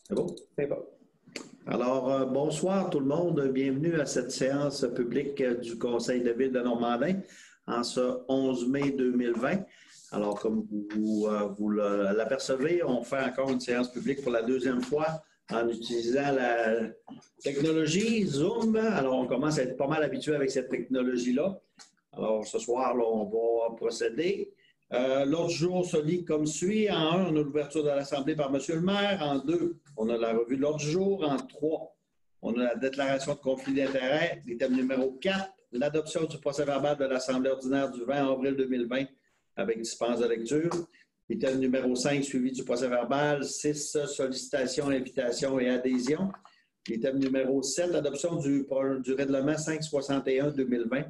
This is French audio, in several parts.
C'est bon? C'est bon. Alors, bonsoir tout le monde. Bienvenue à cette séance publique du Conseil de ville de Normandin en ce 11 mai 2020. Alors, comme vous l'apercevez, on fait encore une séance publique pour la deuxième fois en utilisant la technologie Zoom. Alors, on commence à être pas mal habitué avec cette technologie-là. Alors, ce soir, là, on va procéder. L'ordre du jour se lit comme suit. En 1, on a l'ouverture de l'Assemblée par M. le maire. En 2, on a la revue de l'ordre du jour. En 3, on a la déclaration de conflit d'intérêts. L'item numéro 4, l'adoption du procès-verbal de l'Assemblée ordinaire du 20 avril 2020 avec dispense de lecture. L'item numéro 5, suivi du procès-verbal. 6, sollicitations, invitations et adhésions. L'item numéro 7, adoption du règlement 561-2020,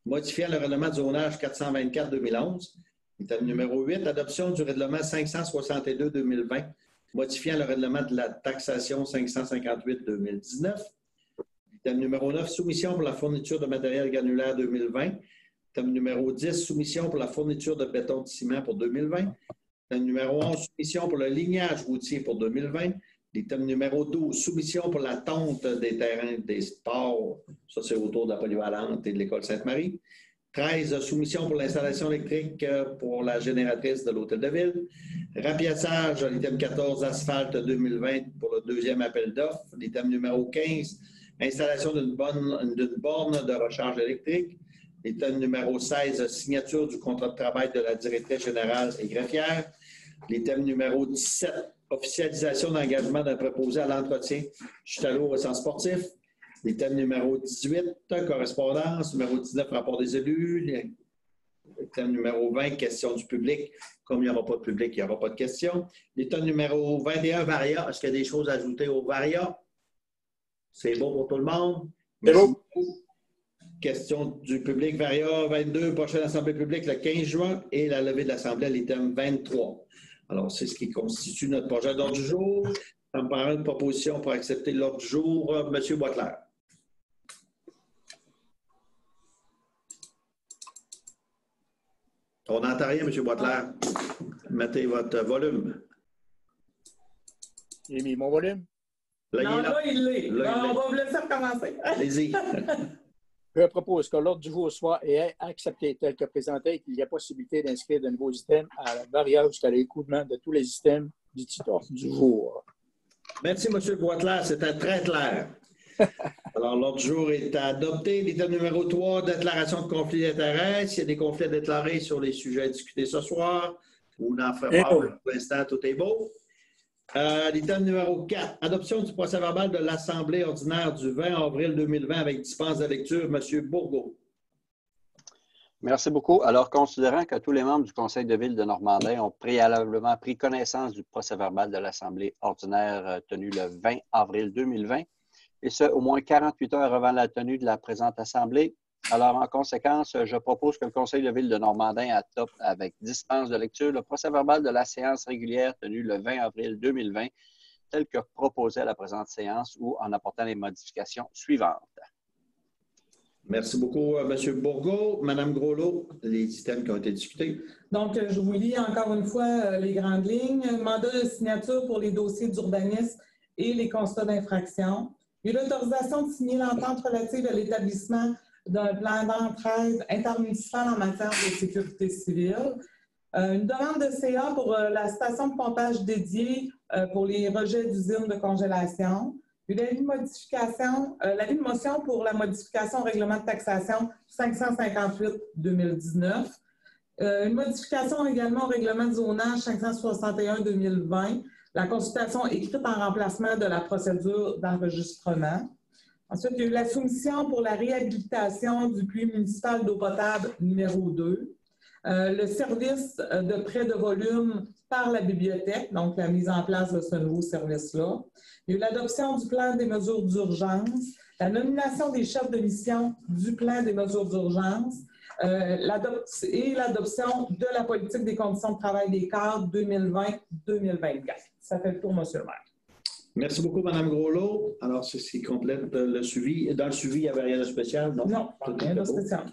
modifiant le règlement de zonage 424-2011. Item numéro 8, adoption du règlement 562-2020, modifiant le règlement de la taxation 558-2019. Item numéro 9, soumission pour la fourniture de matériel granulaire 2020. Item numéro 10, soumission pour la fourniture de béton de ciment pour 2020. Item numéro 11, soumission pour le lignage routier pour 2020. L'item numéro 12, soumission pour la tonte des terrains des sports. Ça, c'est autour de la polyvalente et de l'école Sainte-Marie. 13, soumission pour l'installation électrique pour la génératrice de l'hôtel de ville. Rapiaçage, l'item 14, asphalte 2020 pour le deuxième appel d'offres. L'item numéro 15, installation d'une borne de recharge électrique. L'item numéro 16, signature du contrat de travail de la directrice générale et greffière. L'item numéro 17, officialisation d'engagement d'un préposé à l'entretien Chutalo et centre sportif. L'item numéro 18, correspondance. Numéro 19, rapport des élus. L'item numéro 20, question du public. Comme il n'y aura pas de public, il n'y aura pas de questions. L'item numéro 21, varia. Est-ce qu'il y a des choses à ajouter au varia? C'est bon pour tout le monde? C'est bon. Question du public, varia 22, prochaine assemblée publique le 15 juin et la levée de l'assemblée à l'item 23. Alors, c'est ce qui constitue notre projet d'ordre du jour. Ça me paraît une proposition pour accepter l'ordre du jour. M. Boisclair. On n'entend rien, M. Boisclair. Mettez votre volume. J'ai mis mon volume. Là, il l'est. On va vous laisser recommencer. Allez-y. Je propose que l'ordre du jour soit accepté tel que présenté et qu'il y ait possibilité d'inscrire de nouveaux items à la variable jusqu'à l'écoulement de tous les items du titre du jour. Merci, M. Boisclair. C'était très clair. Alors, l'ordre du jour est adopté. L'item numéro 3, déclaration de conflit d'intérêts. S'il y a des conflits déclarés sur les sujets discutés ce soir, ou n'en ferez pas pour l'instant, tout est beau. L'item numéro 4, adoption du procès-verbal de l'Assemblée ordinaire du 20 avril 2020 avec dispense de lecture. M. Bourgault. Merci beaucoup. Alors, considérant que tous les membres du Conseil de ville de Normandin ont préalablement pris connaissance du procès-verbal de l'Assemblée ordinaire tenu le 20 avril 2020, et ce, au moins 48 heures avant la tenue de la présente Assemblée, alors, en conséquence, je propose que le Conseil de ville de Normandin adopte avec dispense de lecture le procès-verbal de la séance régulière tenue le 20 avril 2020, tel que proposé à la présente séance ou en apportant les modifications suivantes. Merci beaucoup, M. Bourgault. Mme Groslot, les items qui ont été discutés. Donc, je vous lis encore une fois les grandes lignes. Mandat de signature pour les dossiers d'urbanisme et les constats d'infraction. Une autorisation de signer l'entente relative à l'établissement d'un plan d'entraide intermunicipal en matière de sécurité civile. Une demande de CA pour la station de pompage dédiée pour les rejets d'usines de congélation. Une avis de modification, l'avis de motion pour la modification au règlement de taxation 558-2019. Une modification également au règlement de zonage 561-2020. La consultation écrite en remplacement de la procédure d'enregistrement. Ensuite, il y a eu la soumission pour la réhabilitation du puits municipal d'eau potable numéro 2. Le service de prêt de volume par la bibliothèque, donc la mise en place de ce nouveau service-là. Il y a eu l'adoption du plan des mesures d'urgence, la nomination des chefs de mission du plan des mesures d'urgence et l'adoption de la politique des conditions de travail des cadres 2020-2024. Ça fait le tour, M. le maire. Merci beaucoup, Mme Groslot. Alors, c'est ce qui complète le suivi. Dans le suivi, il n'y avait rien de spécial? Non, rien de spécial.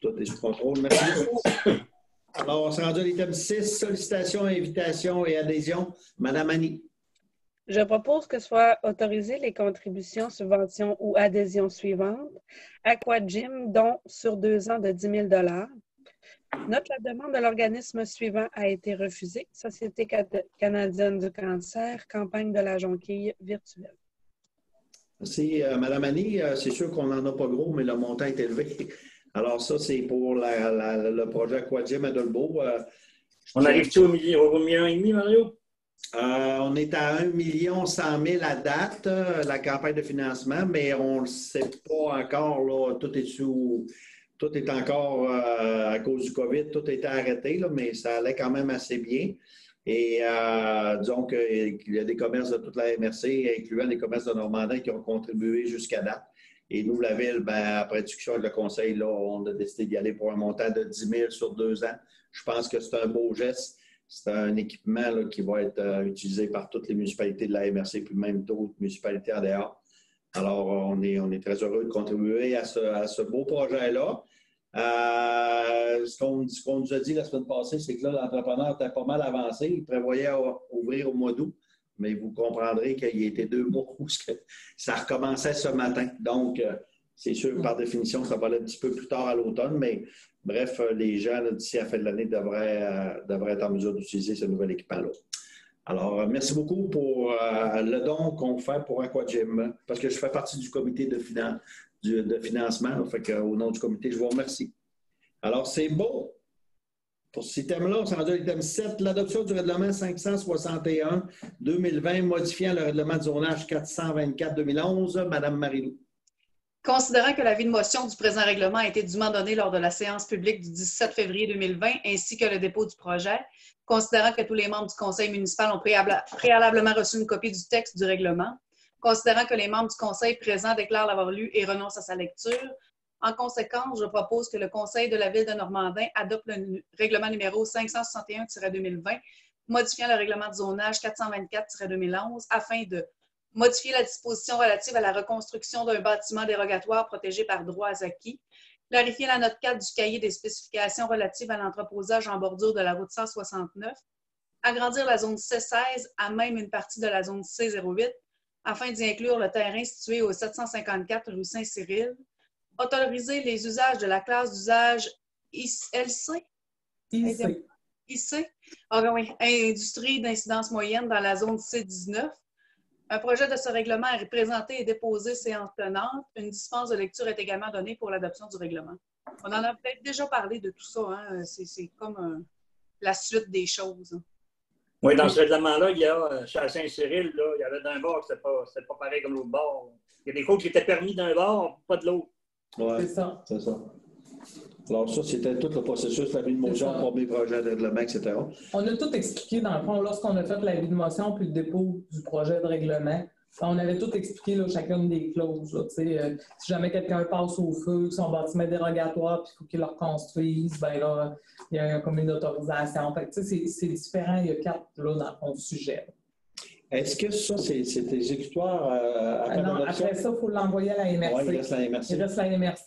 Tout est sous contrôle. Merci beaucoup. Alors, on s'est rendu à l'item 6, sollicitation, invitation et adhésion. Mme Annie. Je propose que soient autorisées les contributions, subventions ou adhésions suivantes. Aquagym, don sur 2 ans de 10 000 $. Note la demande de l'organisme suivant a été refusée. Société canadienne du cancer, campagne de la jonquille virtuelle. Merci, Mme Annie. C'est sûr qu'on n'en a pas gros, mais le montant est élevé. Alors ça, c'est pour le projet Aquagym à Dolbeau. On arrive-tu au million et demi, Mario? On est à 1 100 000 à date, la campagne de financement, mais on ne sait pas encore. Là, tout est encore, à cause du COVID, tout était arrêté, là, mais ça allait quand même assez bien. Et disons qu'il y a des commerces de toute la MRC, incluant les commerces de Normandin, qui ont contribué jusqu'à date. Et nous, la Ville, après discussion avec le Conseil, là, on a décidé d'y aller pour un montant de 10 000 sur 2 ans. Je pense que c'est un beau geste. C'est un équipement là, qui va être utilisé par toutes les municipalités de la MRC, puis même d'autres municipalités en dehors. Alors, on est très heureux de contribuer à ce beau projet-là. Ce qu'on nous a dit la semaine passée, c'est que là, l'entrepreneur était pas mal avancé. Il prévoyait ouvrir au mois d'août, mais vous comprendrez qu'il y a été 2 mois où ça recommençait ce matin. Donc, c'est sûr, par définition, ça va aller un petit peu plus tard à l'automne, mais bref, les gens, d'ici à la fin de l'année, devraient être en mesure d'utiliser ce nouvel équipement-là. Alors, merci beaucoup pour le don qu'on fait pour Aquagym, parce que je fais partie du comité de financement. Fait qu'au nom du comité, je vous remercie. Alors, c'est beau. Pour ces thèmes-là, on s'en rendu à l'item 7, l'adoption du règlement 561-2020, modifiant le règlement de zonage 424-2011. Madame Marilou. Considérant que l'avis de motion du présent règlement a été dûment donné lors de la séance publique du 17 février 2020, ainsi que le dépôt du projet, considérant que tous les membres du conseil municipal ont préalablement reçu une copie du texte du règlement, considérant que les membres du conseil présents déclarent l'avoir lu et renoncent à sa lecture, en conséquence, je propose que le conseil de la Ville de Normandin adopte le règlement numéro 561-2020, modifiant le règlement de zonage 424-2011 afin de modifier la disposition relative à la reconstruction d'un bâtiment dérogatoire protégé par droits acquis, clarifier la note 4 du cahier des spécifications relatives à l'entreposage en bordure de la route 169, agrandir la zone C16 à même une partie de la zone C08 afin d'y inclure le terrain situé au 754 rue Saint-Cyril, autoriser les usages de la classe d'usage LC, industrie d'incidence moyenne dans la zone C19. Un projet de ce règlement est présenté et déposé séance tenante. Une dispense de lecture est également donnée pour l'adoption du règlement. On en a peut-être déjà parlé de tout ça. Hein? C'est comme la suite des choses. Oui, dans ce règlement-là, il y a chez Saint-Cyril, il y avait d'un bord, c'était pas pareil comme l'autre bord. Il y a des côtes qui étaient permis d'un bord, pas de l'autre. Oui, c'est ça. Alors ça, c'était tout le processus, l'avis de motion, premier projet de règlement, etc. On a tout expliqué, dans le fond, lorsqu'on a fait l'avis de motion puis le dépôt du projet de règlement. On avait tout expliqué, là, chacune des clauses. Là, si jamais quelqu'un passe au feu, son bâtiment est dérogatoire, puis il faut qu'il le reconstruise, ben là, il y a comme une autorisation. Fait que, c'est différent, il y a 4 là, dans le sujet. Est-ce que ça, c'est exécutoire non, après ça, il faut l'envoyer à la MRC. Oui, il reste la MRC. Il reste la MRC,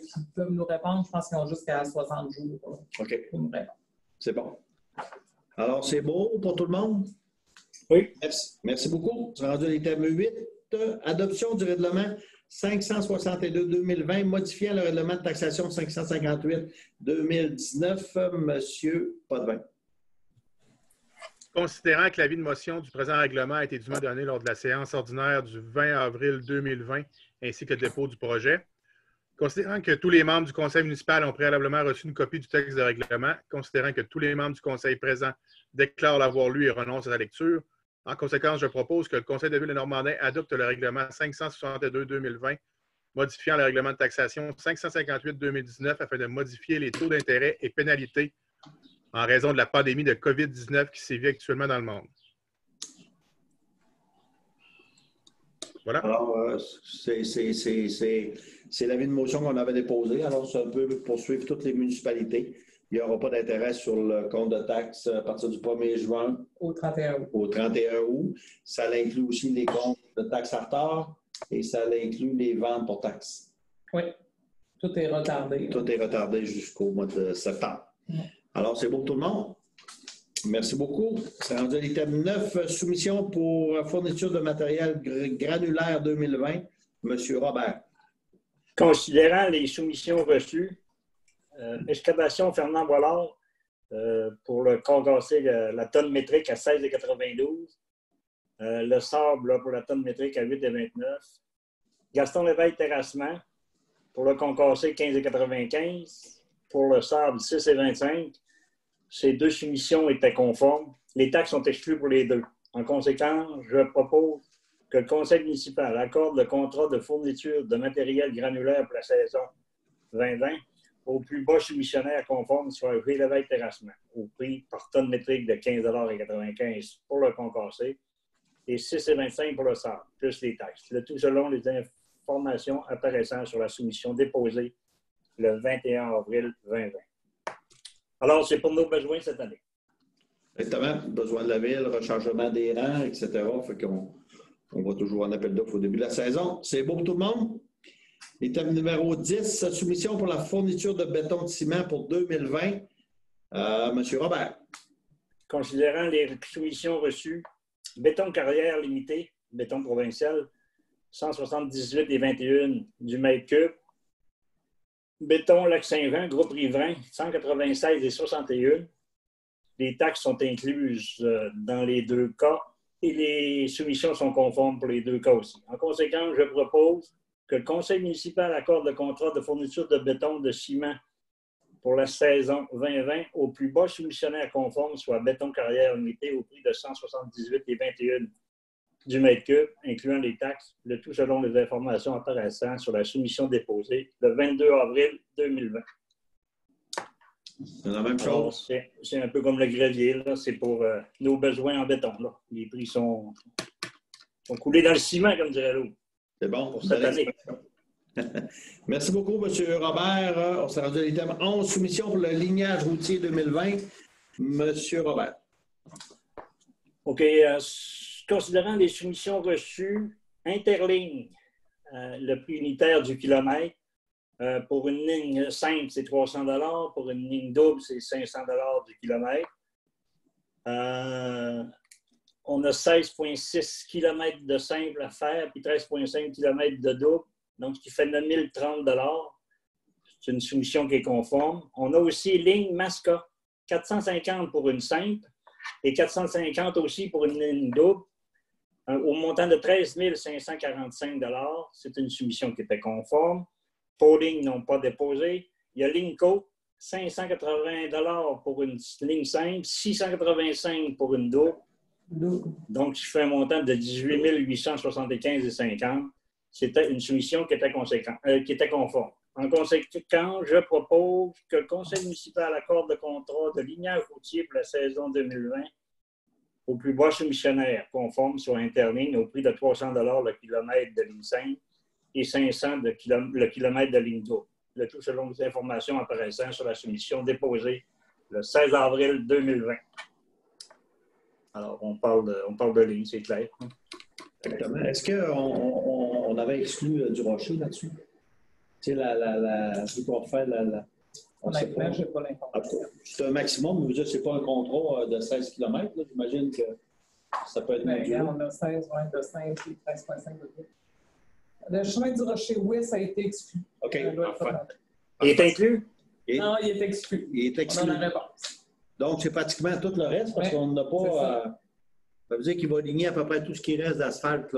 qui peuvent nous répondre. Je pense qu'ils ont jusqu'à 60 jours. Là, OK. pour nous répondre. C'est bon. Alors, c'est beau pour tout le monde? Oui. Merci beaucoup. On est rendu à l'item 8. Adoption du règlement 562-2020, modifiant le règlement de taxation 558-2019. Monsieur Potvin. Considérant que l'avis de motion du présent règlement a été dûment donné lors de la séance ordinaire du 20 avril 2020, ainsi que le dépôt du projet, considérant que tous les membres du conseil municipal ont préalablement reçu une copie du texte de règlement, considérant que tous les membres du conseil présent déclarent l'avoir lu et renoncent à la lecture, en conséquence, je propose que le conseil de ville de Normandin adopte le règlement 562-2020, modifiant le règlement de taxation 558-2019 afin de modifier les taux d'intérêt et pénalités en raison de la pandémie de COVID-19 qui sévit actuellement dans le monde. Voilà. Alors, c'est l'avis de motion qu'on avait déposé. Alors, ça peut poursuivre toutes les municipalités. Il n'y aura pas d'intérêt sur le compte de taxes à partir du 1er juin au 31 août. Au 31 août. Ça inclut aussi les comptes de taxes à retard et ça inclut les ventes pour taxes. Oui, tout est retardé. Tout est retardé jusqu'au mois de septembre. Oui. Alors, c'est beau pour tout le monde? Merci beaucoup. C'est rendu à l'item 9, soumission pour fourniture de matériel granulaire 2020. Monsieur Robert. Considérant les soumissions reçues, excavation Fernand Boilard pour le concasser la tonne métrique à 16,92. Le sable là, pour la tonne métrique à 8,29. Gaston Lévesque terrassement pour le concassé 15,95. Pour le sable 6,25. Ces deux soumissions étaient conformes. Les taxes sont exclues pour les deux. En conséquence, je propose que le conseil municipal accorde le contrat de fourniture de matériel granulaire pour la saison 2020 au plus bas soumissionnaire conforme soit G. Lévesque terrassement au prix par tonne métrique de 15,95 pour le concassé et 6,25 pour le sable, plus les taxes. Le tout selon les informations apparaissant sur la soumission déposée le 21 avril 2020. Alors, c'est pour nos besoins cette année. Exactement. Besoin de la ville, rechargement des rangs, etc. Fait qu'on va toujours en appel d'offres au début de la saison. C'est beau pour tout le monde? Item numéro 10, soumission pour la fourniture de béton de ciment pour 2020. Monsieur Robert. Considérant les soumissions reçues, béton carrière limité, béton provincial, 178,21 du mètre cube. Béton Lac-Saint-Jean, groupe riverain, 196,61. Les taxes sont incluses dans les deux cas et les soumissions sont conformes pour les deux cas aussi. En conséquence, je propose que le conseil municipal accorde le contrat de fourniture de béton de ciment pour la saison 2020 au plus bas soumissionnaire conforme, soit béton carrière limité au prix de 178,21 du mètre cube, incluant les taxes, le tout selon les informations apparaissant sur la soumission déposée le 22 avril 2020. C'est la même chose. C'est un peu comme le gravier, là. C'est pour nos besoins en béton. Là. Les prix sont coulés dans le ciment, comme dirait l'autre. C'est bon pour cette année. Merci beaucoup, M. Robert. On s'est rendu à l'item 11, soumission pour le lignage routier 2020. M. Robert. OK. Considérant les soumissions reçues, Interligne, le prix unitaire du kilomètre. Pour une ligne simple, c'est 300 $. Pour une ligne double, c'est 500 $ du kilomètre. On a 16,6 km de simple à faire, puis 13,5 km de double, donc ce qui fait 9 030 $. C'est une soumission qui est conforme. On a aussi ligne Masca, 450 pour une simple et 450 aussi pour une ligne double, au montant de 13 545 $. C'est une soumission qui était conforme. Pauling n'ont pas déposé. Il y a Linco, 580 $ pour une ligne simple, 685 pour une double. Donc, je fais un montant de 18 875,50. C'était une soumission qui était conforme. En conséquence, je propose que le conseil municipal accorde le contrat de lignage routier pour la saison 2020 au plus bas soumissionnaire conforme sur Interligne au prix de 300 $ le kilomètre de ligne simple et 500 le kilomètre de ligne double. Le tout selon les informations apparaissant sur la soumission déposée le 16 avril 2020. Alors, on parle de ligne, c'est clair. Exactement. Est-ce qu'on avait exclu du rocher là-dessus? Tu sais, ce qu'on fait, honnêtement, je n'ai pas l'information. C'est un maximum, mais ce n'est pas un contrat de 16 km. J'imagine que ça peut être modulé. On a 16, 20 de 5 et 13,5 de 2. Le chemin du rocher, oui, ça a été exclu. OK. Il est inclus? Non, il est exclu. Il est exclu. On a la réponse. Donc, c'est pratiquement tout le reste parce qu'on n'a pas... ça veut dire qu'il va ligner à peu près tout ce qui reste d'asphalte.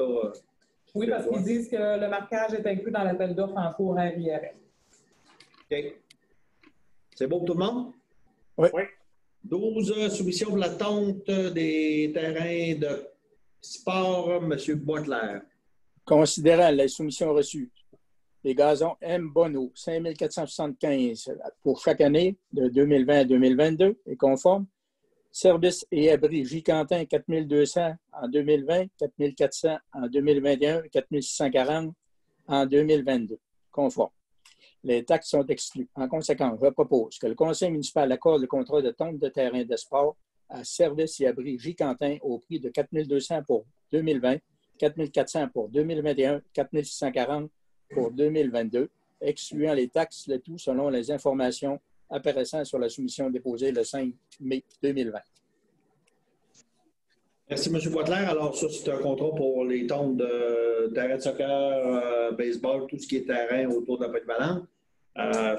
Oui, parce qu'ils disent que le marquage est inclus dans l'appel d'offres en cours à IRS. OK. C'est bon pour tout le monde? Oui. 12, soumission pour la tonte des terrains de sport, M. Boitler. Considérant les soumissions reçues, les gazons M. Bonneau, 5 475 pour chaque année de 2020 à 2022 est conforme. Services et abris J. Quentin, 4 200 en 2020, 4 400 en 2021, 4 640 en 2022. Conforme. Les taxes sont exclues. En conséquence, je propose que le conseil municipal accorde le contrat de tonte de terrain de sport à Services et abris J. Quentin au prix de 4 200 pour 2020, 4 400 pour 2021, 4 640 pour 2022, excluant les taxes, le tout selon les informations apparaissant sur la soumission déposée le 5 mai 2020. Merci, M. Boisclair. Alors, ça, c'est un contrat pour les tombes de terrain de soccer, baseball, tout ce qui est terrain autour de la polyvalente.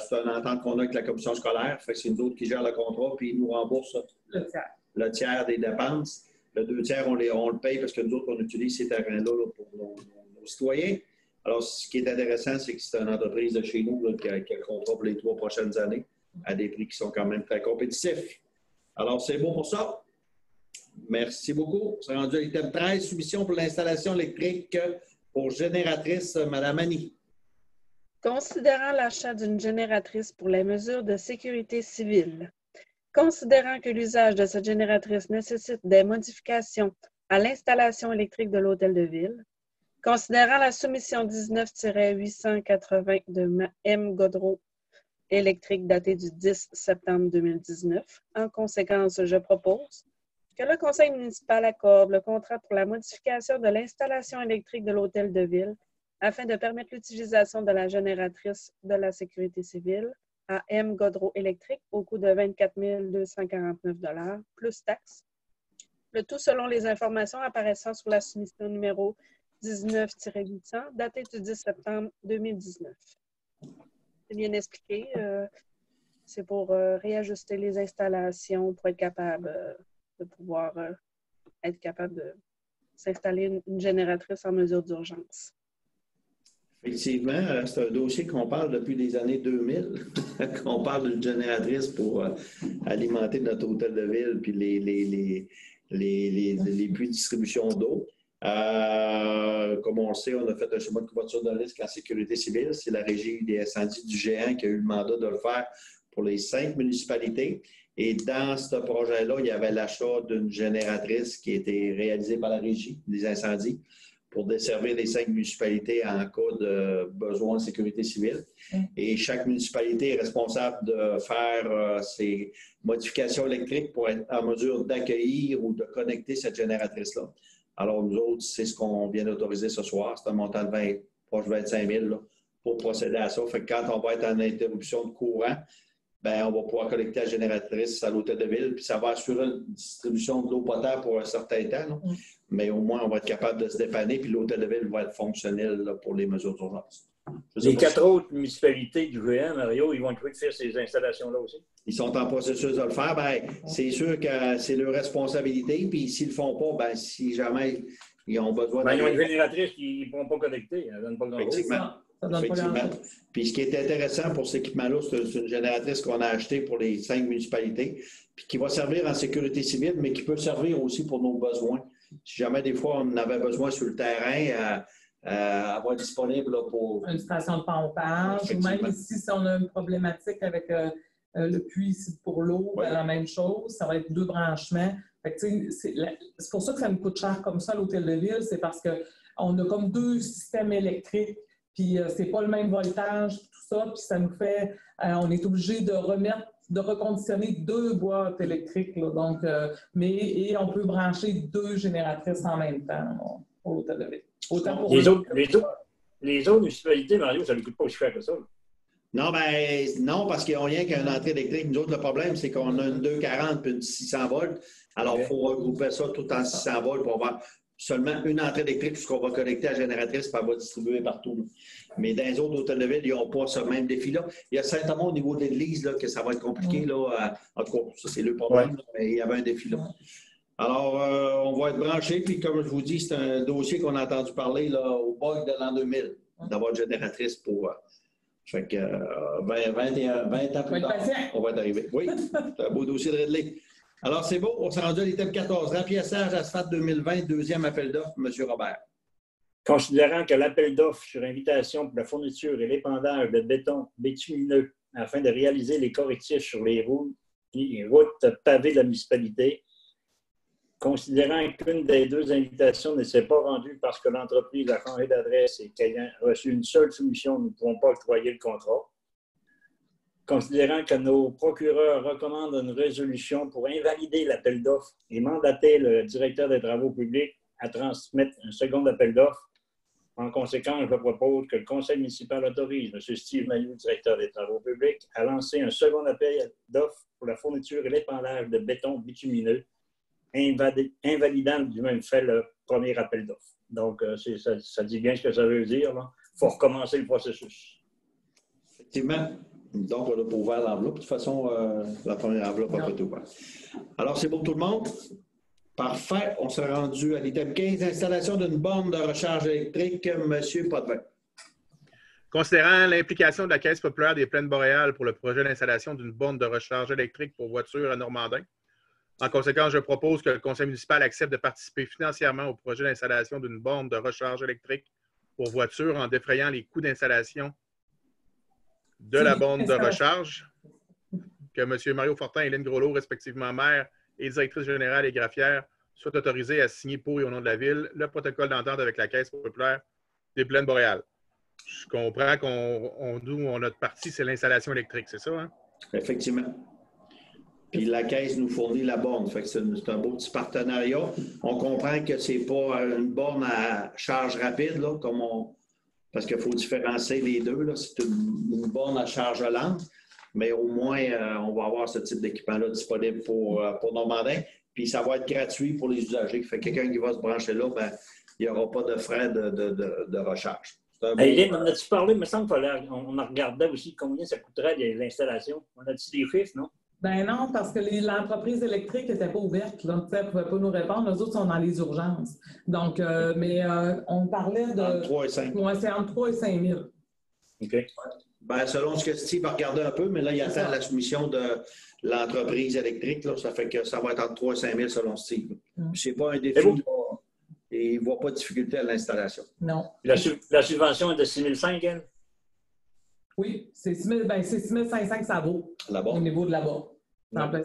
C'est une entente qu'on a avec la commission scolaire. Fait que c'est nous autres qui gèrent le contrat, puis ils nous remboursent le tiers des dépenses. Le 2 tiers, on le paye parce que nous autres, on utilise ces terrains-là là, pour nos citoyens. Alors, ce qui est intéressant, c'est que c'est une entreprise de chez nous là, qui a le contrat pour les 3 prochaines années à des prix qui sont quand même très compétitifs. Alors, c'est bon pour ça. Merci beaucoup. C'est rendu à l'item 13, soumission pour l'installation électrique pour génératrice. Mme Annie. Considérant l'achat d'une génératrice pour les mesures de sécurité civile, considérant que l'usage de cette génératrice nécessite des modifications à l'installation électrique de l'Hôtel de Ville, considérant la soumission 19-880 de M. Godreau électrique datée du 10 septembre 2019, en conséquence, je propose que le Conseil municipal accorde le contrat pour la modification de l'installation électrique de l'Hôtel de Ville afin de permettre l'utilisation de la génératrice de la sécurité civile à M. Godreau électrique au coût de 24 249 $ plus taxes. Le tout selon les informations apparaissant sur la soumission numéro 19-800 datée du 10 septembre 2019. C'est bien expliqué. C'est pour réajuster les installations pour être capable de pouvoir être capable de s'installer une génératrice en mesure d'urgence. Effectivement, c'est un dossier qu'on parle depuis les années 2000, qu'on parle d'une génératrice pour alimenter notre hôtel de ville puis les puits de distribution d'eau. Comme on le sait, on a fait un schéma de couverture de risque en sécurité civile. C'est la Régie des incendies du Géant qui a eu le mandat de le faire pour les 5 municipalités. Et dans ce projet-là, il y avait l'achat d'une génératrice qui a été réalisée par la Régie des incendies pour desservir les 5 municipalités en cas de besoin de sécurité civile. Et chaque municipalité est responsable de faire ses modifications électriques pour être en mesure d'accueillir ou de connecter cette génératrice-là. Alors, nous autres, c'est ce qu'on vient d'autoriser ce soir. C'est un montant de proche de 25 000 là, pour procéder à ça. Fait que quand on va être en interruption de courant, bien, on va pouvoir connecter la génératrice à l'hôtel de ville, puis ça va assurer une distribution de l'eau potable pour un certain temps. Là. Mais au moins, on va être capable de se dépanner, puis l'hôtel de ville va être fonctionnel là, pour les mesures d'urgence. Les 4 autres municipalités du GM, Mario, ils vont trouver de faire ces installations-là aussi? Ils sont en processus de le faire. Bien, c'est sûr que c'est leur responsabilité. Puis s'ils ne le font pas, bien, si jamais ils ont besoin de... Ils ont une génératrice qu'ils ne pourront pas connecter. Elle donne pas Effectivement. Puis ce qui est intéressant pour cet équipement-là, c'est une génératrice qu'on a achetée pour les 5 municipalités, puis qui va servir en sécurité civile, mais qui peut servir aussi pour nos besoins. Si jamais des fois on avait besoin sur le terrain, avoir disponible là, pour... Une station de pompage, ou même ici, si on a une problématique avec le puits ici pour l'eau, la même chose, ça va être 2 branchements. C'est pour ça que ça nous coûte cher comme ça à l'hôtel de ville, c'est parce qu'on a comme 2 systèmes électriques, puis c'est pas le même voltage, tout ça, puis ça nous fait... on est obligé de reconditionner 2 boîtes électriques, là, donc, et on peut brancher 2 génératrices en même temps pour l'hôtel de ville. Les autres municipalités, Mario, ça ne coûte pas aussi cher que ça. Non, ben non, parce qu'ils n'ont rien qu'une entrée électrique. Nous autres, le problème, c'est qu'on a une 240 puis une 600 volts. Alors, il faut regrouper ça tout en 600 volts pour avoir seulement une entrée électrique puisqu'on va connecter à la génératrice et elle va distribuer partout. Mais dans les autres hôtels de ville, ils n'ont pas ce même défi-là. Il y a certainement au niveau de l'église là, que ça va être compliqué. Là, en tout cas, ça, c'est le problème, là, mais il y avait un défi là. Alors, on va être branché, puis comme je vous dis, c'est un dossier qu'on a entendu parler là, au bug de l'an 2000, d'avoir une génératrice pour... fait que 20 ans plus tard, on va être arrivé. Oui, c'est un beau dossier de Ridley. Alors, c'est beau, on s'est rendu à l'item 14, remplissage asphalte 2020, deuxième appel d'offres, M. Robert. Considérant que l'appel d'offres sur invitation pour la fourniture et l'épandage de béton bitumineux afin de réaliser les correctifs sur les routes pavées de la municipalité, considérant qu'une des 2 invitations ne s'est pas rendue parce que l'entreprise a changé d'adresse et qu'ayant reçu une seule soumission, nous ne pouvons pas octroyer le contrat. Considérant que nos procureurs recommandent une résolution pour invalider l'appel d'offres et mandater le directeur des travaux publics à transmettre un second appel d'offres, en conséquence, je propose que le conseil municipal autorise M. Steve Mailloux, directeur des travaux publics, à lancer un second appel d'offres pour la fourniture et l'épandage de béton bitumineux invalidant du même fait le premier appel d'offres. Donc, ça dit bien ce que ça veut dire. Il faut recommencer le processus. Effectivement. Donc, on n'a pas ouvert l'enveloppe. De toute façon, la première enveloppe n'a pas été ouverte. Alors, c'est bon tout le monde? Parfait. On s'est rendu à l'item 15, installation d'une borne de recharge électrique. Monsieur Potvin. Considérant l'implication de la Caisse populaire des Plaines boréales pour le projet d'installation d'une borne de recharge électrique pour voitures à Normandin, en conséquence, je propose que le conseil municipal accepte de participer financièrement au projet d'installation d'une borne de recharge électrique pour voitures en défrayant les coûts d'installation de la borne de recharge, que M. Mario Fortin et Hélène Groslot, respectivement maire et directrice générale et greffière, soient autorisés à signer pour et au nom de la Ville le protocole d'entente avec la Caisse populaire des Plaines boréales. Je comprends qu'on notre partie, c'est l'installation électrique, c'est ça? Hein? Effectivement. Puis la Caisse nous fournit la borne. Fait que c'est un beau petit partenariat. On comprend que c'est pas une borne à charge rapide, là, parce qu'il faut différencier les deux. Là. C'est une borne à charge lente, mais au moins, on va avoir ce type d'équipement-là disponible pour Normandin. Puis ça va être gratuit pour les usagers. Fait que quelqu'un qui va se brancher là, ben, il n'y aura pas de frais de recharge. Hélène, on a-tu parlé? Il me semble qu'on en regardait aussi combien ça coûterait l'installation. On a-tu des chiffres, non? Ben non, parce que l'entreprise électrique n'était pas ouverte. Là. Elle ne pouvait pas nous répondre. Les autres sont dans les urgences. Donc, on parlait de... Entre 3 et 5. Ouais, c'est entre 3 et 5 000. OK. Ben, selon ce que Steve a regardé un peu, mais là, il attend la soumission de l'entreprise électrique. Là, ça fait que ça va être entre 3 et 5 000 selon Steve. C'est pas un défi. Et il ne voit pas de difficulté à l'installation. Non. La subvention est de 6 500, elle? Oui, c'est 6 500 que ça vaut là-bas. Au niveau de là-bas. Ouais.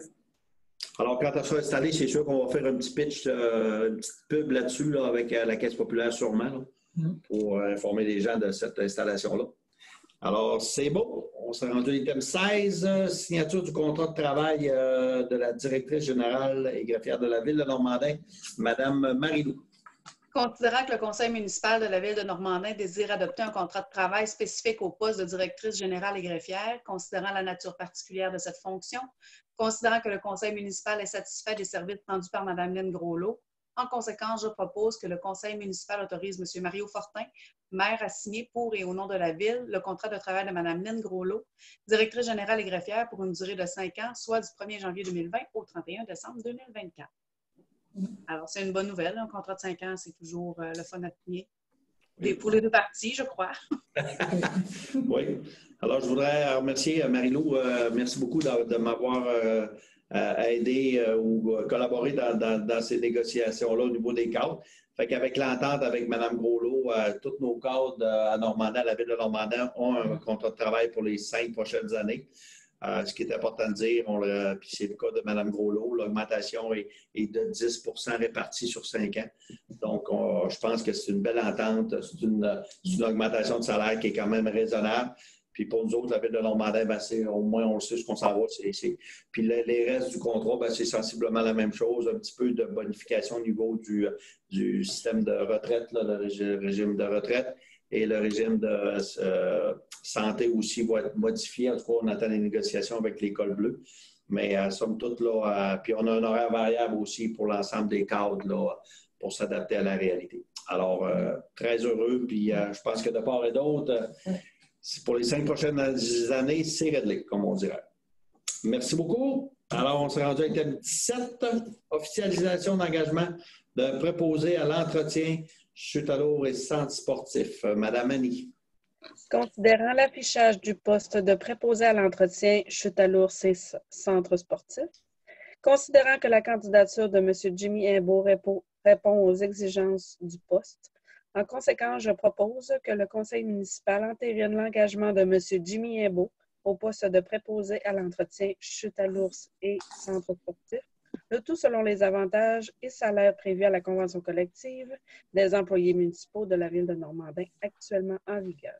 Alors, quand elle sera installée, c'est sûr qu'on va faire un petit pitch, une petite pub là-dessus là, avec la Caisse populaire sûrement là, pour informer les gens de cette installation-là. Alors, c'est beau. On s'est rendu à l'item 16, signature du contrat de travail de la directrice générale et greffière de la Ville de Normandin, Mme Marie-Lou. Considérant que le conseil municipal de la Ville de Normandin désire adopter un contrat de travail spécifique au poste de directrice générale et greffière, considérant la nature particulière de cette fonction, considérant que le conseil municipal est satisfait des services rendus par Mme Hélène Groslot, en conséquence, je propose que le conseil municipal autorise M. Mario Fortin, maire, à signer pour et au nom de la Ville le contrat de travail de Mme Hélène Groslot, directrice générale et greffière pour une durée de 5 ans, soit du 1er janvier 2020 au 31 décembre 2024. Alors, c'est une bonne nouvelle. Un contrat de 5 ans, c'est toujours le fun à signer. Pour les deux parties, je crois. Oui. Alors, je voudrais remercier Marie-Lou. Merci beaucoup de m'avoir aidé ou collaboré dans ces négociations-là au niveau des cadres. Fait qu'avec l'entente avec Mme Groslot, tous nos cadres à Normandin, à la Ville de Normandin, ont un contrat de travail pour les 5 prochaines années. Ce qui est important de dire, puis c'est le cas de Mme Groslot, l'augmentation est de 10 répartie sur 5 ans. Donc, je pense que c'est une belle entente. C'est une augmentation de salaire qui est quand même raisonnable. Puis pour nous autres, la Ville de Normandin, ben au moins, on le sait ce qu'on s'en va. Puis les restes du contrat, ben c'est sensiblement la même chose. Un petit peu de bonification au niveau du système de retraite, là, le régime de retraite. Et le régime de santé aussi va être modifié. En tout cas, on attend les négociations avec l'École bleue. Mais somme toute, là, puis on a un horaire variable aussi pour l'ensemble des cadres là, pour s'adapter à la réalité. Alors, très heureux. Puis je pense que de part et d'autre, pour les 5 prochaines années, c'est réglé, comme on dirait. Merci beaucoup. Alors, on s'est rendu à l'item 17, officialisation d'engagement de préposé à l'entretien chute à l'eau et centre sportif. Madame Annie. Considérant l'affichage du poste de préposé à l'entretien chute à l'ours et centre sportif, considérant que la candidature de M. Jimmy Imbeau répond aux exigences du poste, en conséquence, je propose que le conseil municipal entérine l'engagement de M. Jimmy Imbeau au poste de préposé à l'entretien chute à l'ours et centre sportif, le tout selon les avantages et salaires prévus à la convention collective des employés municipaux de la Ville de Normandin actuellement en vigueur.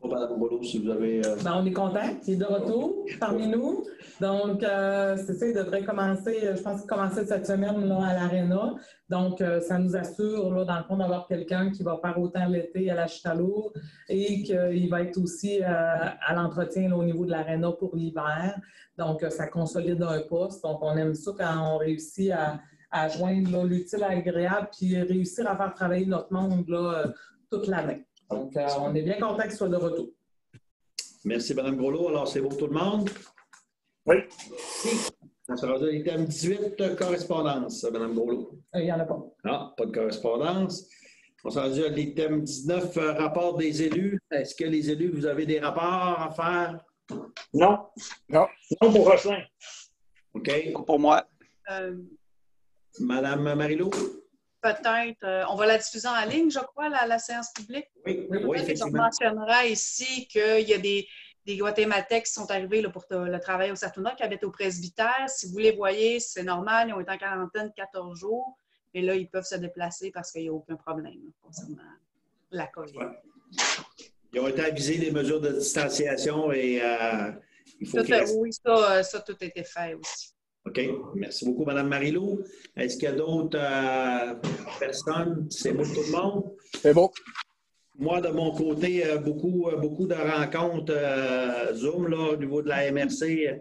Mme Rouleau, si vous avez... On est content qu'il est de retour parmi nous. Donc, c'est ça, il devrait commencer, je pense qu'il commençait cette semaine là, à l'Arena. Donc, ça nous assure, là, dans le fond, d'avoir quelqu'un qui va faire autant l'été à la Chitalour et qu'il va être aussi à l'entretien au niveau de l'Arena pour l'hiver. Donc, ça consolide un poste. Donc, on aime ça quand on réussit à joindre l'utile à l'agréable puis réussir à faire travailler notre monde là, toute l'année. Donc, on est bien content qu'il soit de retour. Merci, Mme Groslot. Alors, c'est pour tout le monde? Oui. On sera rendu à l'item 18, correspondance, Mme Groslot. Il n'y en a pas. Non, pas de correspondance. On s'est rendu à l'item 19, rapport des élus. Est-ce que les élus, vous avez des rapports à faire? Non. Non. Non pour Rosselin. OK. Pour moi. Madame Marilou? Peut-être. On va la diffuser en ligne, je crois, la séance publique. Oui, On effectivement. mentionnera ici qu'il y a des Guatémaltèques qui sont arrivés là, pour le travail au Sartouna, qui habitent au presbytère. Si vous les voyez, c'est normal, ils ont été en quarantaine 14 jours. Mais là, ils peuvent se déplacer parce qu'il n'y a aucun problème là, concernant la COVID. Ouais. Ils ont été avisés des mesures de distanciation et il faut oui, ça, tout a été fait aussi. OK. Merci beaucoup, Mme Marilou. Est-ce qu'il y a d'autres personnes? C'est bon tout le monde? C'est bon. Moi, de mon côté, beaucoup de rencontres Zoom là, au niveau de la MRC.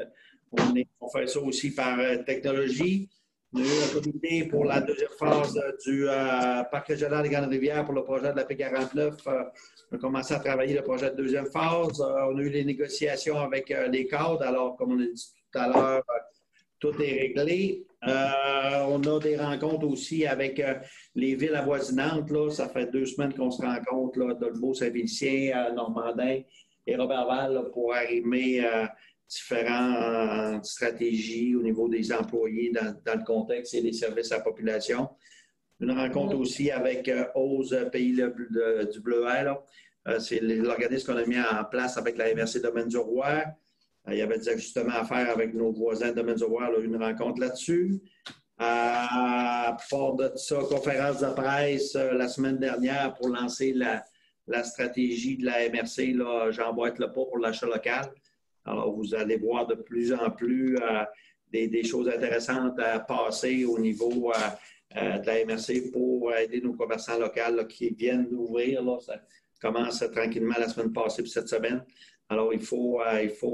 On fait ça aussi par technologie. On a eu un comité pour la deuxième phase du Parc régional des Grandes-Rivières pour le projet de la P49. On a commencé à travailler le projet de deuxième phase. On a eu les négociations avec les cadres. Alors, comme on a dit tout à l'heure, tout est réglé. On a des rencontres aussi avec les villes avoisinantes. Là. Ça fait 2 semaines qu'on se rencontre, là, Dolbeau, Saint-Félicien, Normandin et Roberval, là, pour arrimer différentes stratégies au niveau des employés dans le contexte et les services à la population. Une rencontre aussi avec OSE Pays du Bleuet. C'est l'organisme qu'on a mis en place avec la MRC Domaine-du-Roi. Il y avait des ajustements à faire avec nos voisins de Domaine-du-Roi, une rencontre là-dessus. À part de ça, conférence de presse la semaine dernière pour lancer la stratégie de la MRC. J'emboîte le pas pour l'achat local. Alors, vous allez voir de plus en plus des choses intéressantes à passer au niveau de la MRC pour aider nos commerçants locaux là, qui viennent d'ouvrir. Ça commence tranquillement la semaine passée puis cette semaine. Alors, il faut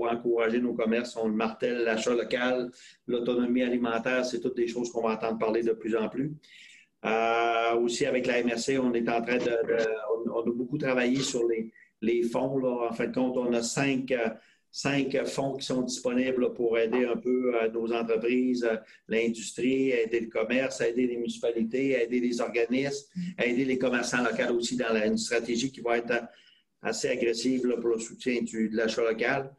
encourager nos commerces. On le martèle, l'achat local, l'autonomie alimentaire, c'est toutes des choses qu'on va entendre parler de plus en plus. Aussi, avec la MRC, on est en train on a beaucoup travaillé sur les fonds. Là. En fin de compte, on a 5 fonds qui sont disponibles pour aider un peu nos entreprises, l'industrie, aider le commerce, aider les municipalités, aider les organismes, aider les commerçants locaux aussi dans une stratégie qui va être assez agressive là, pour le soutien de l'achat local.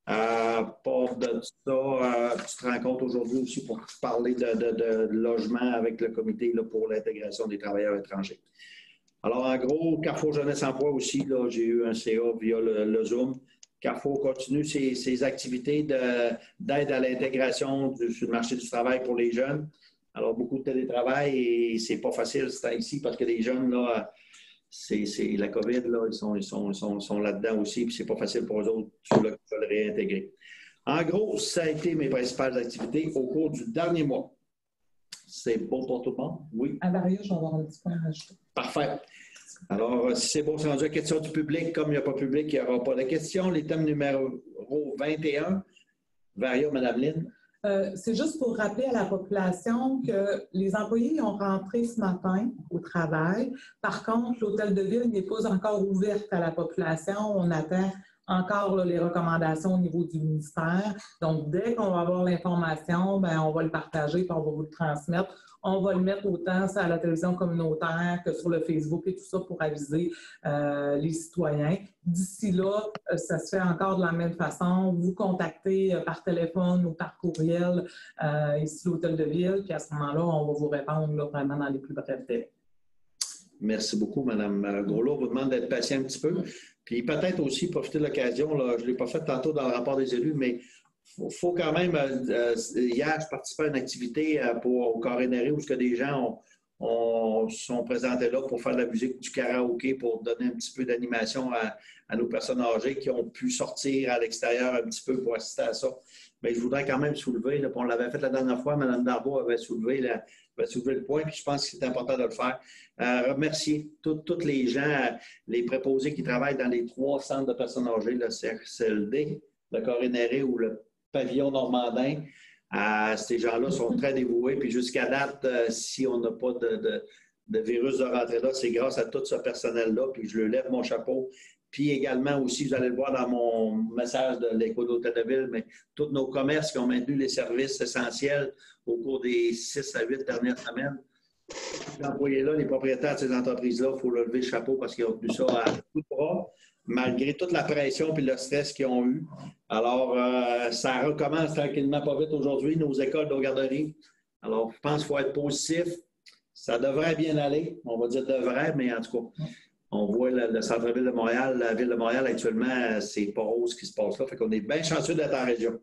Part de ça, tu te rends compte aujourd'hui aussi pour parler de logement avec le comité là, pour l'intégration des travailleurs étrangers. Alors, en gros, Carrefour Jeunesse Emploi aussi, j'ai eu un CA via le Zoom. Carrefour continue ses activités d'aide à l'intégration sur le marché du travail pour les jeunes. Alors, beaucoup de télétravail et c'est pas facile ici parce que les jeunes, là, c'est la COVID, là, ils sont là-dedans aussi, puis c'est pas facile pour eux autres de le réintégrer. En gros, ça a été mes principales activités au cours du dernier mois. C'est bon pour tout le monde? Oui. À Vario, je vais avoir un petit point à rajouter. Parfait. Alors, si c'est bon, c'est rendu à la question du public. Comme il n'y a pas de public, il n'y aura pas de questions. L'item numéro 21. Vario, Mme Lynn. C'est juste pour rappeler à la population que les employés ont rentré ce matin au travail. Par contre, l'hôtel de ville n'est pas encore ouvert à la population. On attend encore là, les recommandations au niveau du ministère. Donc, dès qu'on va avoir l'information, on va le partager et on va vous le transmettre. On va le mettre autant à la télévision communautaire que sur le Facebook et tout ça pour aviser les citoyens. D'ici là, ça se fait encore de la même façon. Vous contactez par téléphone ou par courriel ici l'hôtel de ville, puis à ce moment-là, on va vous répondre là, vraiment dans les plus brefs délais. Merci beaucoup, Mme Groslot. On vous demande d'être patient un petit peu. Puis peut-être aussi profiter de l'occasion, je ne l'ai pas fait tantôt dans le rapport des élus, mais il faut quand même, hier, je participais à une activité au Carré Néré où des gens sont présentés là pour faire de la musique, du karaoké, pour donner un petit peu d'animation à nos personnes âgées qui ont pu sortir à l'extérieur un petit peu pour assister à ça. Mais je voudrais quand même soulever, là, on l'avait fait la dernière fois, Mme Darbo avait soulevé le point, puis je pense que c'est important de le faire. Remercier tous les gens, les préposés qui travaillent dans les 3 centres de personnes âgées, le CRCLD, le Corinéré ou le pavillon normandin. Ces gens-là sont très dévoués. Puis jusqu'à date, si on n'a pas de virus de rentrée là, c'est grâce à tout ce personnel-là. Puis je leur lève mon chapeau. Puis également aussi, vous allez le voir dans mon message de l'Écho d'Hôtel de Ville, mais tous nos commerces qui ont maintenu les services essentiels au cours des 6 à 8 dernières semaines. Les employés-là, les propriétaires de ces entreprises-là, il faut leur lever le chapeau parce qu'ils ont tenu ça à bout de bras, malgré toute la pression et le stress qu'ils ont eu. Alors, ça recommence tranquillement, pas vite aujourd'hui, nos écoles, nos garderies. Alors, je pense qu'il faut être positif. Ça devrait bien aller. On va dire devrait, mais en tout cas, on voit le centre-ville de Montréal, la ville de Montréal actuellement, c'est pas rose ce qui se passe là. Fait qu'on est bien chanceux d'être en région.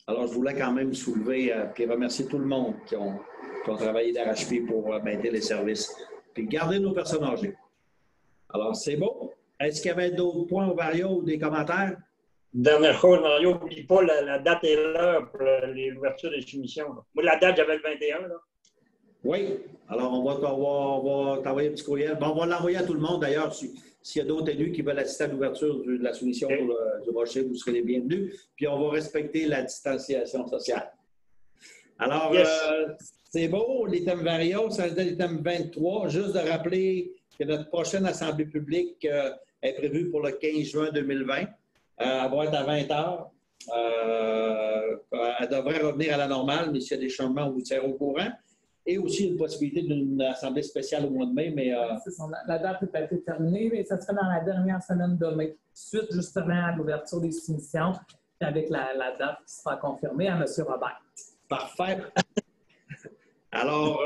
Alors, je voulais quand même soulever et remercier tout le monde qui ont travaillé d'arrache-pied pour maintenir les services. Puis garder nos personnes âgées. Alors, c'est bon. Est-ce qu'il y avait d'autres points au Mario ou des commentaires? Dernière chose, Mario, n'oublie pas la date et l'heure pour l'ouverture des soumissions. Moi, la date, j'avais le 21. Là. Oui. Alors, on va t'envoyer un petit courriel. Bon, on va l'envoyer à tout le monde, d'ailleurs. S'il y a d'autres élus qui veulent assister à l'ouverture de la soumission pour du rocher, vous serez les bienvenus. Puis, on va respecter la distanciation sociale. Alors, yes. C'est beau, les thèmes variables, ça veut dire les thèmes 23. Juste de rappeler que notre prochaine assemblée publique est prévue pour le 15 juin 2020. Elle va être à 20 h. Elle devrait revenir à la normale, mais s'il y a des changements, on vous tient au courant. Et aussi une possibilité d'une assemblée spéciale au mois de mai. Mais, la date n'est pas terminée, mais ça sera dans la dernière semaine de mai, suite justement à l'ouverture des soumissions, avec la date qui sera confirmée à M. Robert. Parfait. Alors,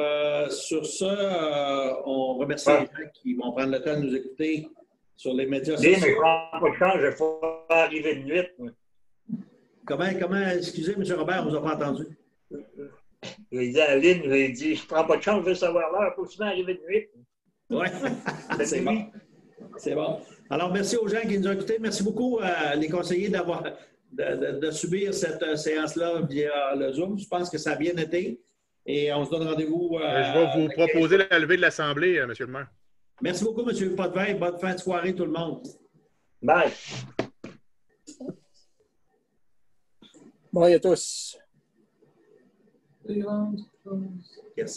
sur ce, on remercie les gens qui vont prendre le temps de nous écouter sur les médias sociaux. Mais je prends pas de chance, je vais arriver de nuit. Comment, excusez, M. Robert, on ne vous a pas entendu. J'ai dit à Aline, j'ai dit, je prends pas de chance, je veux savoir l'heure, il faut souvent arriver de nuit. Oui, c'est bon. C'est bon. Alors, merci aux gens qui nous ont écoutés. Merci beaucoup les conseillers de subir cette séance-là via le Zoom. Je pense que ça a bien été. Et on se donne rendez-vous. Je vais vous proposer la levée de l'Assemblée, M. le maire. Merci beaucoup, M. Potvin. Bonne fin de soirée, tout le monde. Bye. Bye à tous. Yes.